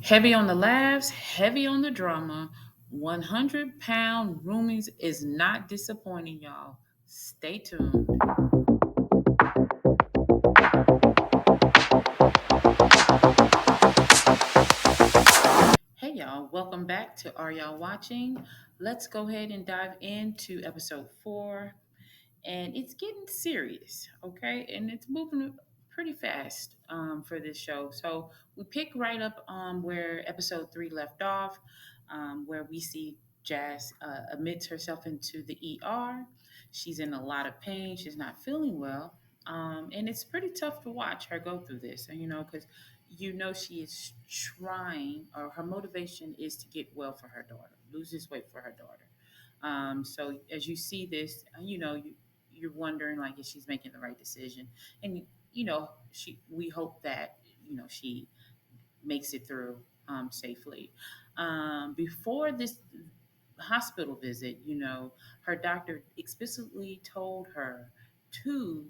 Heavy on the laughs, heavy on the drama. 100-pound roomies is not disappointing, y'all. Stay tuned. Hey, y'all. Welcome back to Are Y'all Watching? Let's go ahead and dive into episode 4. And it's getting serious, okay? And it's moving pretty fast for this show. So we pick right up where episode 3 left off, where we see Jazz admits herself into the ER. She's in a lot of pain. She's not feeling well. And it's pretty tough to watch her go through this, because she is trying, or her motivation is to get well for her daughter, lose this weight for her daughter. So as you see this, you're wondering like if she's making the right decision, and she we hope that she makes it through safely. Before this hospital visit, her doctor explicitly told her to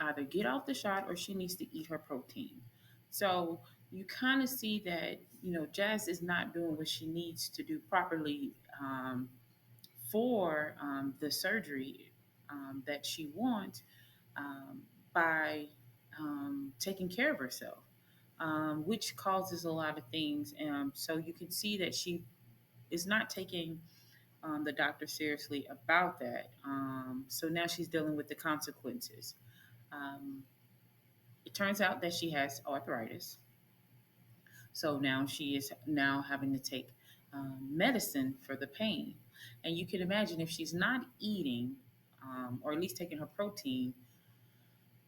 either get off the shot or she needs to eat her protein. So you kind of see that Jazz is not doing what she needs to do properly for the surgery that she wants um, by taking care of herself, which causes a lot of things. So you can see that she is not taking the doctor seriously about that. So now she's dealing with the consequences. Um, it turns out that she has arthritis. So now she is now having to take medicine for the pain. And you can imagine if she's not eating or at least taking her protein,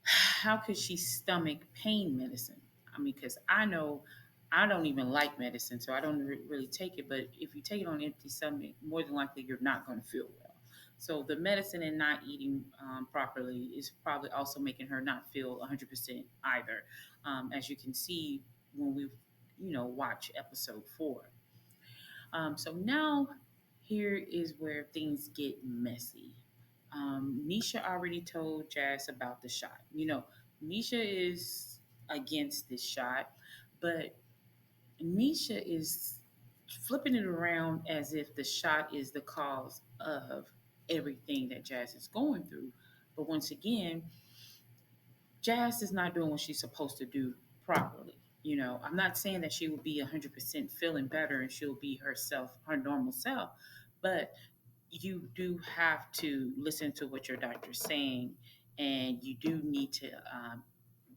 how could she stomach pain medicine? I mean, because I know I don't even like medicine, so I don't really take it. But if you take it on empty stomach, more than likely you're not going to feel well. So the medicine and not eating properly is probably also making her not feel 100% either, as you can see when we, watch episode 4. So now here is where things get messy. Nisha already told Jazz about the shot. Nisha is against this shot, but Nisha is flipping it around as if the shot is the cause of everything that Jazz is going through. But once again, Jazz is not doing what she's supposed to do properly. I'm not saying that she will be 100% feeling better and she'll be herself, her normal self, but you do have to listen to what your doctor's saying, and you do need to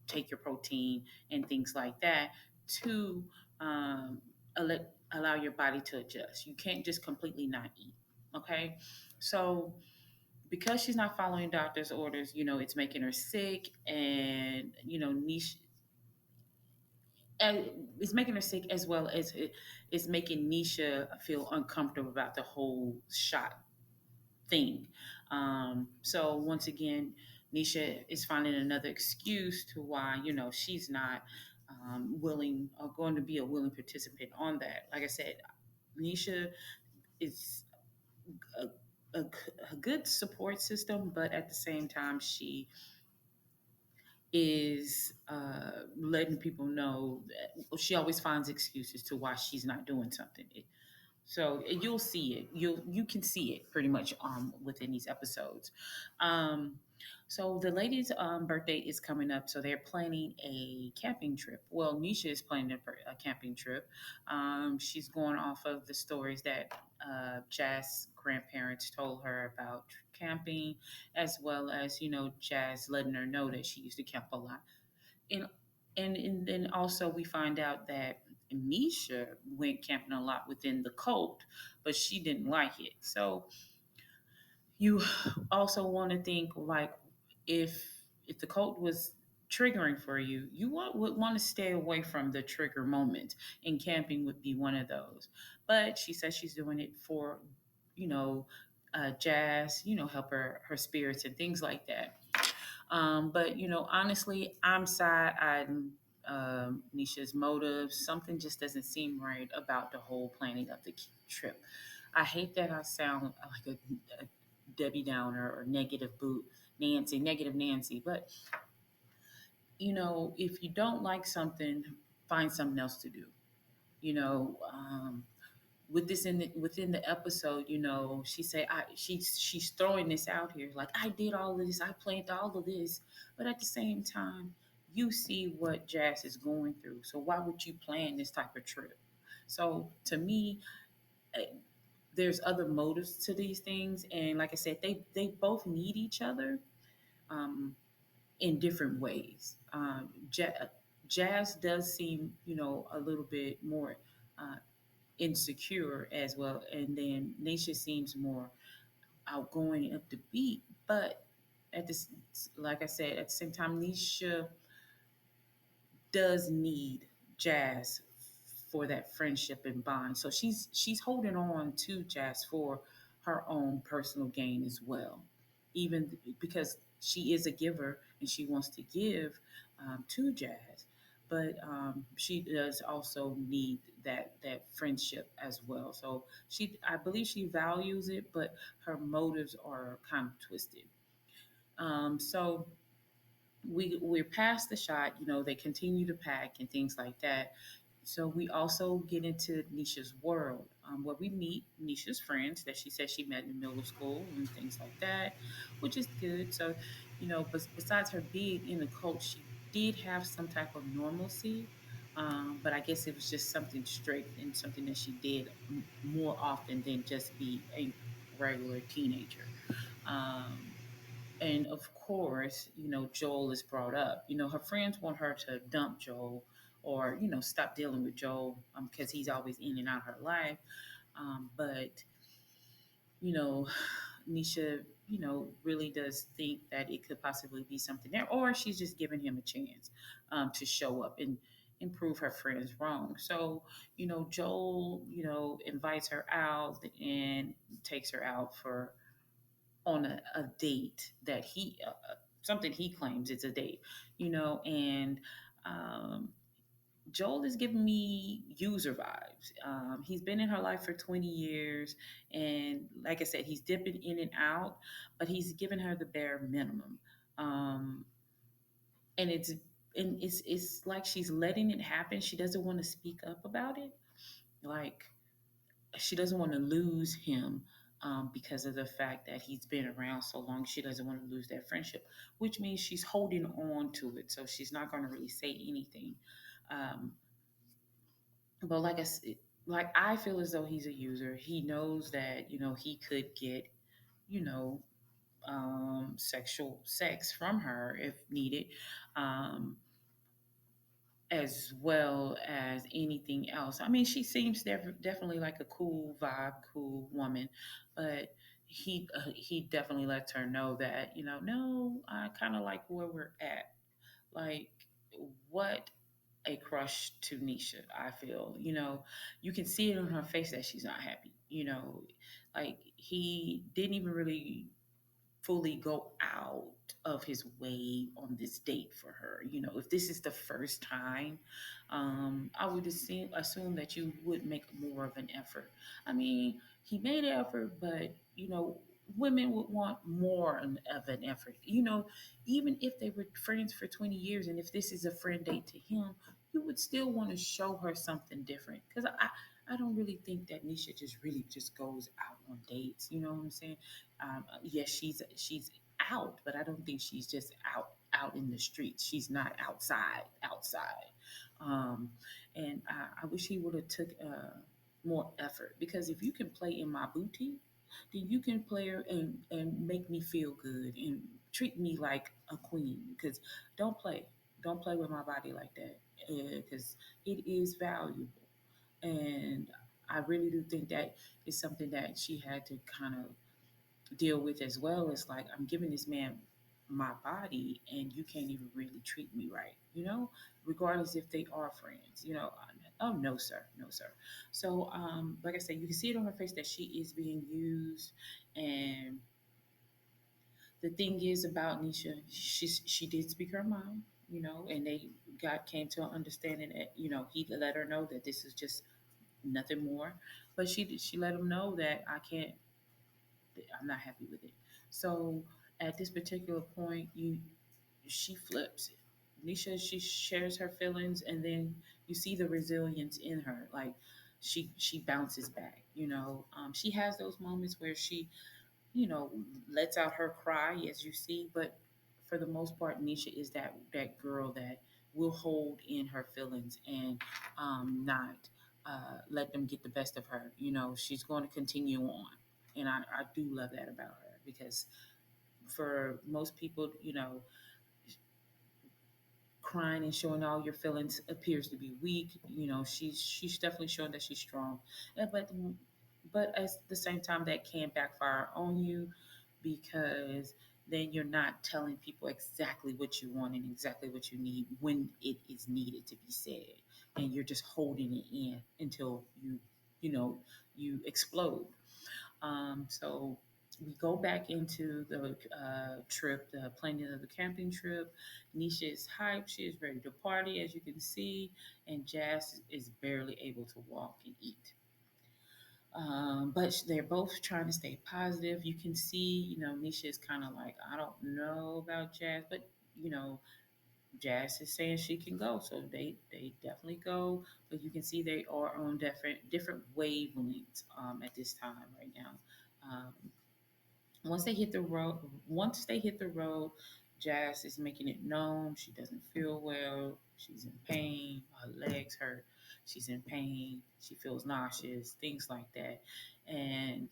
take your protein and things like that to allow your body to adjust. You can't just completely not eat. Okay, so because she's not following doctor's orders, it's making her sick, and niche. And it's making her sick as well as it's making Nisha feel uncomfortable about the whole shot thing. So once again, Nisha is finding another excuse to why she's not willing or going to be a willing participant on that. Like I said, Nisha is a, a, a good support system, but at the same time, she is letting people know that she always finds excuses to why she's not doing something. So you'll see it. You can see it pretty much within these episodes. Um, so the lady's birthday is coming up, so they're planning a camping trip. Well, Nisha is planning a camping trip. She's going off of the stories that Jazz grandparents told her about camping, as well as Jazz letting her know that she used to camp a lot. And and then also we find out that Nisha went camping a lot within the cult, but she didn't like it. So you also want to think like if the cult was triggering for you, would want to stay away from the trigger moment, and camping would be one of those. But she says she's doing it for, you know, Jazz, help her spirits and things like that. But honestly, I'm side eyeing Nisha's motives. Something just doesn't seem right about the whole planning of the trip. I hate that I sound like a Debbie Downer or negative Nancy. But if you don't like something, find something else to do. you know, with this within the episode, she say she's throwing this out here like I did all of this, I planned all of this, but at the same time, you see what Jazz is going through. So why would you plan this type of trip? So to me, eh, there's other motives to these things, and like I said, they both need each other. Um, in different ways. Jazz does seem, a little bit more uh, insecure as well, and then Nisha seems more outgoing and up the beat. But at this, like I said, at the same time, Nisha does need Jazz for that friendship and bond. So she's holding on to Jazz for her own personal gain as well, even because she is a giver and she wants to give to Jazz, but she does also need that friendship as well. So I believe she values it, but her motives are kind of twisted. So we're past the shot, they continue to pack and things like that. So we also get into Nisha's world, where we meet Nisha's friends that she said she met in middle school and things like that, which is good. So, but besides her being in the cult, she did have some type of normalcy. But I guess it was just something strict and something that she did more often than just be a regular teenager. Um, and of course, Joel is brought up. Her friends want her to dump Joel or, stop dealing with Joel because he's always in and out of her life. But, you know, Nisha, really does think that it could possibly be something there, or she's just giving him a chance to show up and improve her friends wrong. So, Joel, invites her out and takes her out for on a date that something he claims it's a date, and um, Joel is giving me user vibes. He's been in her life for 20 years, and like I said, he's dipping in and out, but he's giving her the bare minimum. Um, and it's like she's letting it happen. She doesn't want to speak up about it. Like she doesn't want to lose him because of the fact that he's been around so long. She doesn't want to lose that friendship, which means she's holding on to it. So she's not going to really say anything. Um, but like I feel as though he's a user. He knows that he could get you know sexual sex from her if needed. Um, as well as anything else. I mean, she seems definitely like a cool vibe, cool woman, but he definitely lets her know that no, I kind of like where we're at. Like, what a crush to Nisha. I feel you can see it on her face that she's not happy. Like he didn't even really fully go out of his way on this date for her. If this is the first time, I would assume that you would make more of an effort. I mean, he made an effort, but women would want more of an effort. Even if they were friends for 20 years, and if this is a friend date to him, you would still want to show her something different. Because I don't really think that Nisha just really just goes out on dates. You know what I'm saying? Yes, she's out, but I don't think she's just out in the streets. She's not outside. Um, and I wish he would have took more effort, because if you can play in my booty, then you can play her and make me feel good and treat me like a queen. Because don't play, don't play with my body like that, because it is valuable. And I really do think that is something that she had to kind of deal with as well. It's like, I'm giving this man my body and you can't even really treat me right, regardless if they are friends. Oh, no sir, no sir. So like I said, you can see it on her face that she is being used. And the thing is about Nisha, she did speak her mind, and they got came to an understanding that he let her know that this is just nothing more. But she let him know that I'm not happy with it. So at this particular point, she flips it. Nisha, she shares her feelings, and then you see the resilience in her. Like she bounces back. She has those moments where she lets out her cry, as you see. But for the most part, Nisha is that girl that will hold in her feelings and not let them get the best of her. She's going to continue on, and I do love that about her because for most people, crying and showing all your feelings appears to be weak. She's definitely showing that she's strong. But at the same time, that can backfire on you because then you're not telling people exactly what you want and exactly what you need when it is needed to be said, and you're just holding it in until you know you explode. So we go back into the trip, the planning of the camping trip. Nisha is hyped. She is ready to party, as you can see, and Jazz is barely able to walk and eat. But they're both trying to stay positive. You can see, Nisha is kind of like, I don't know about Jazz, but you know, Jazz is saying she can go, so they definitely go. But you can see they are on different wavelengths at this time right now. Um, once they hit the road, Jazz is making it known she doesn't feel well. She's in pain. Her legs hurt. She's in pain. She feels nauseous. Things like that. And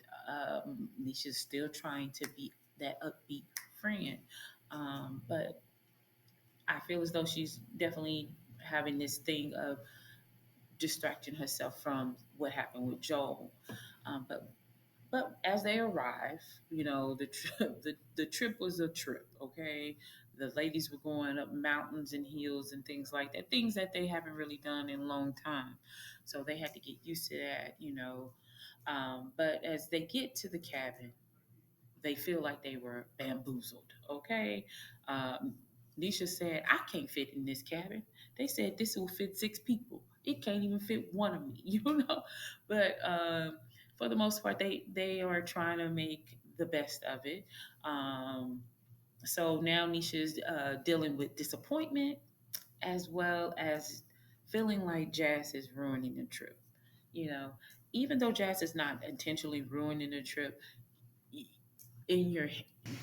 Nisha's still trying to be that upbeat friend. But I feel as though she's definitely having this thing of distracting herself from what happened with Joel. But as they arrive, the trip the trip was a trip. Okay, the ladies were going up mountains and hills and things like that, things that they haven't really done in a long time. So they had to get used to that. But as they get to the cabin, they feel like they were bamboozled. Okay. Um, Nisha said, I can't fit in this cabin. They said this will fit six people. It can't even fit one of me, But for the most part, they are trying to make the best of it. Um, so now Nisha's dealing with disappointment as well as feeling like Jazz is ruining the trip. You know, Even though Jazz is not intentionally ruining the trip, in your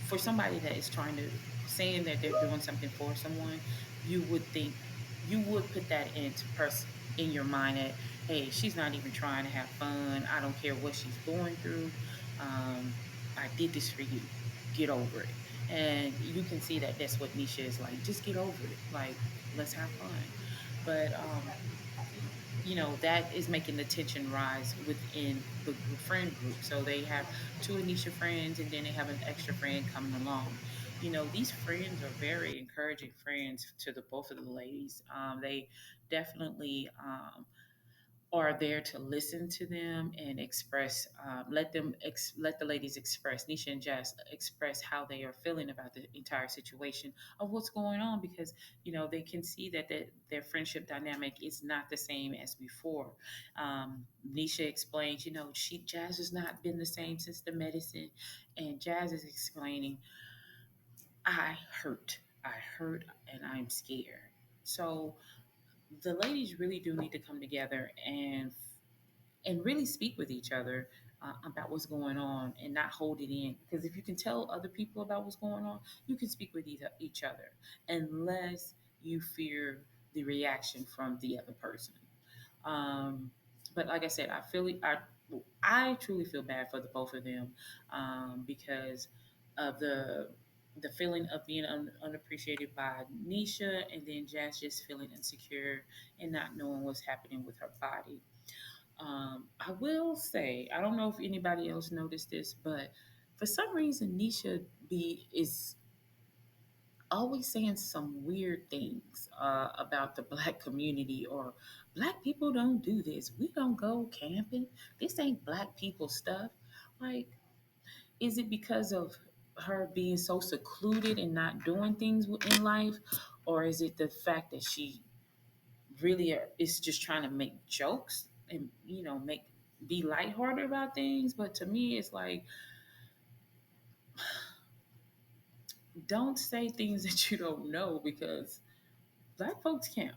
for somebody that is trying to saying that they're doing something for someone, you would think you would put that into person in your mind that hey, she's not even trying to have fun. I don't care what she's going through. um, I did this for you. Get over it. And you can see that that's what Nisha is like. Just get over it. Like, let's have fun. But that is making the tension rise within the friend group. So they have two Anisha friends, and then they have an extra friend coming along. These friends are very encouraging friends to the both of the ladies. They definitely are there to listen to them and express, let the ladies express, Nisha and Jess express how they are feeling about the entire situation of what's going on, because they can see that their friendship dynamic is not the same as before. Nisha explains, Jazz has not been the same since the medicine, and Jazz is explaining, I hurt and I'm scared. So the ladies really do need to come together and really speak with each other about what's going on and not hold it in. Because if you can tell other people about what's going on, you can speak with each other, unless you fear the reaction from the other person. Um, but like I said, I truly feel bad for the both of them, because of the feeling of being unappreciated by Nisha, and then Jazz just feeling insecure and not knowing what's happening with her body. I will say, I don't know if anybody else noticed this, but for some reason, Nisha B is always saying some weird things about the black community, or black people don't do this. We don't go camping. This ain't black people stuff. Like, is it because of her being so secluded and not doing things in life? Or is it the fact that she really is just trying to make jokes and make be lighthearted about things? But to me, it's like, don't say things that you don't know, because Black folks camp.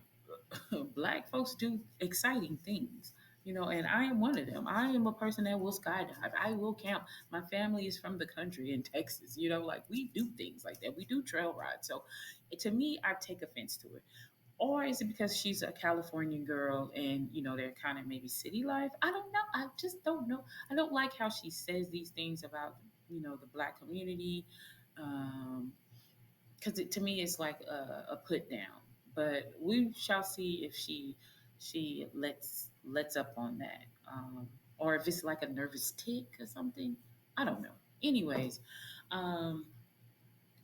Black folks do exciting things, and I am one of them. I am a person that will skydive. I will camp. My family is from the country in Texas, like we do things like that. We do trail rides. So to me, I take offense to it. Or is it because she's a Californian girl and, they're kind of maybe city life? I don't know. I just don't know. I don't like how she says these things about, the black community. Um, because to me it's like a put down. But we shall see if she lets up on that, or if it's like a nervous tick or something. I don't know. Anyways, um,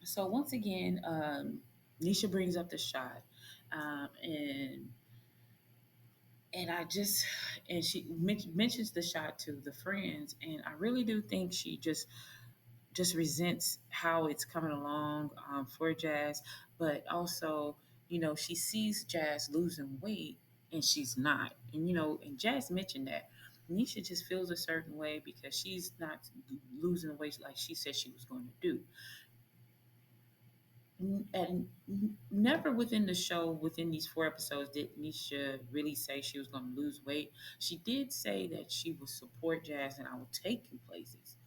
so once again, Nisha brings up the shot, and I just and she mentions the shot to the friends, and I really do think she just resents how it's coming along, for Jazz, but also, she sees Jazz losing weight and she's not. And Jazz mentioned that. Nisha just feels a certain way because she's not losing weight like she said she was going to do. And never within the show, within these 4 episodes, did Nisha really say she was going to lose weight. She did say that she will support Jazz and I will take you places.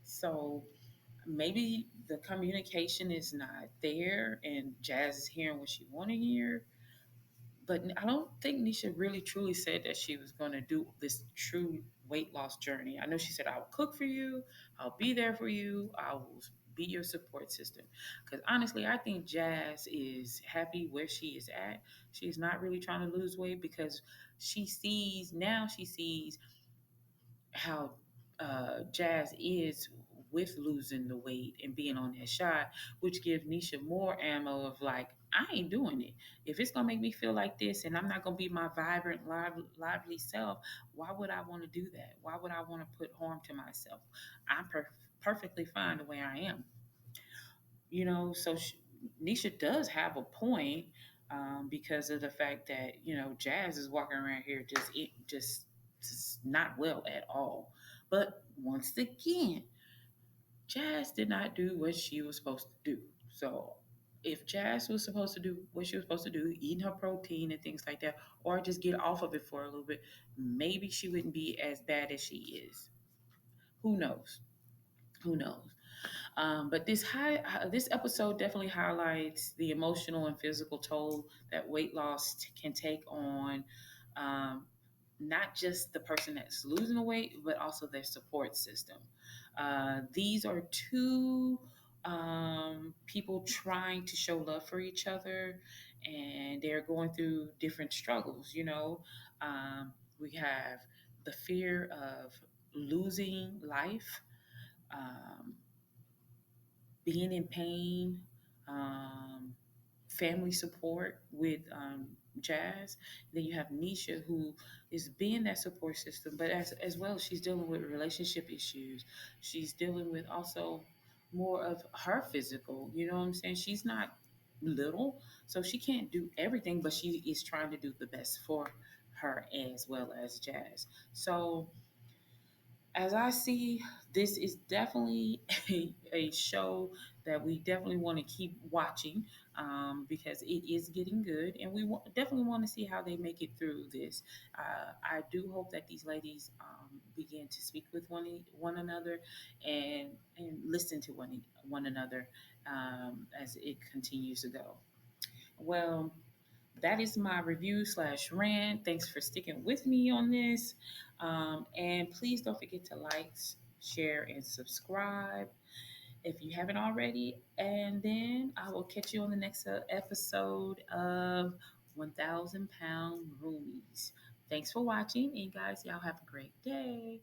So maybe the communication is not there and Jazz is hearing what she want to hear. But I don't think Nisha really truly said that she was going to do this true weight loss journey. I know she said, I'll cook for you, I'll be there for you, I will be your support system. Because honestly, I think Jazz is happy where she is at. She's not really trying to lose weight because she sees how Jazz is with losing the weight and being on that shot, which gives Nisha more ammo of like, I ain't doing it. If it's gonna make me feel like this and I'm not gonna be my vibrant, lively self, why would I want to do that? Why would I want to put harm to myself? I'm perfectly fine the way I am. So Nisha does have a point, because of the fact that Jazz is walking around here just not well at all. But once again, Jazz did not do what she was supposed to do. So if Jazz was supposed to do what she was supposed to do, eating her protein and things like that, or just get off of it for a little bit, maybe she wouldn't be as bad as she is. Who knows? Who knows? But this episode definitely highlights the emotional and physical toll that weight loss can take on, um, not just the person that's losing the weight, but also their support system. These are two, people trying to show love for each other, and they're going through different struggles. We have the fear of losing life. Um, Being in pain, um, family support with, Jazz. Then you have Nisha, who is being that support system, but as well, she's dealing with relationship issues. She's dealing with also more of her physical. You know what I'm saying? She's not little, so she can't do everything, but she is trying to do the best for her as well as Jazz. So as I see, this is definitely a show that we definitely want to keep watching, because it is getting good, and we definitely want to see how they make it through this. I do hope that these ladies, begin to speak with one another and listen to one another, as it continues to go. Well, that is my review slash rant. Thanks for sticking with me on this. And please don't forget to like, share, and subscribe if you haven't already. And then I will catch you on the next episode of 1000 Pound Roomies. Thanks for watching. And guys, y'all have a great day.